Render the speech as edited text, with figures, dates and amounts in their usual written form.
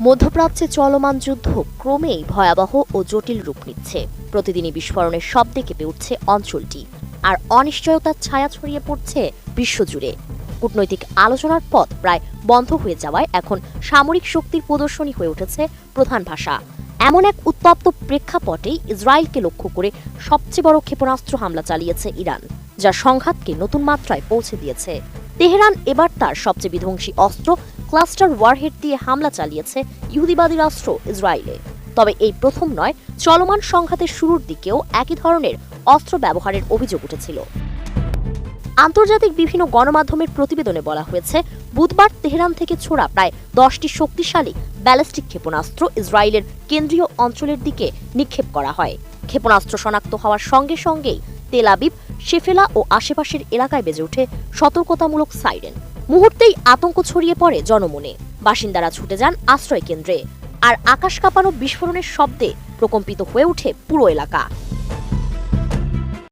মধ্যপ্রাচ্যে চলমান যুদ্ধ ক্রমেই ভয়াবহ ও জটিল রূপ নিচ্ছে। প্রতিদিনই বিস্ফোরণের শব্দে কেঁপে উঠছে অঞ্চলটি, আর অনিশ্চয়তার ছায়া ছড়িয়ে পড়ছে বিশ্বজুড়ে। কূটনৈতিক আলোচনার পথ প্রায় বন্ধ হয়ে যাওয়ায় এখন সামরিক শক্তির প্রদর্শনী হয়ে উঠেছে প্রধান ভাষা। এমন এক উত্তপ্ত প্রেক্ষাপটেই ইসরায়েলকে লক্ষ্য করে সবচেয়ে বড় ক্ষেপণাস্ত্র হামলা চালিয়েছে ইরান, যা সংঘাতকে নতুন মাত্রায় পৌঁছে দিয়েছে। তেহরান এবার তার সবচেয়ে বিধ্বংসী অস্ত্র ক্লাস্টার ওয়ারহেড দিয়ে হামলা চালিয়েছে ইহুদিবাদী রাষ্ট্র ইসরায়েলে। তবে এই প্রথম নয়, চলমান সংঘাতের শুরুর দিকেও একই ধরনের অস্ত্র ব্যবহারের অভিযোগ উঠেছিল। আন্তর্জাতিক বিভিন্ন গণমাধ্যমের প্রতিবেদনে বলা হয়েছে, বুধবার তেহরান থেকে ছোড়া প্রায় 10টি শক্তিশালী ব্যালিস্টিক ক্ষেপণাস্ত্র ইসরায়েলের কেন্দ্রীয় অঞ্চলের দিকে নিক্ষেপ করা হয়। ক্ষেপণাস্ত্র শনাক্ত হওয়ার সঙ্গে সঙ্গেই তেল আবিব, শেফেলা ও আশেপাশের এলাকায় বেজে ওঠে সতর্কতামূলক সাইরেন। মুহূর্তেই আতঙ্ক ছড়িয়ে পড়ে জনমনে। বাসিন্দারা ছুটে যান আশ্রয় কেন্দ্রে, আর আকাশ কাঁপানো বিস্ফোরণের শব্দে প্রকম্পিত হয়ে ওঠে পুরো এলাকা।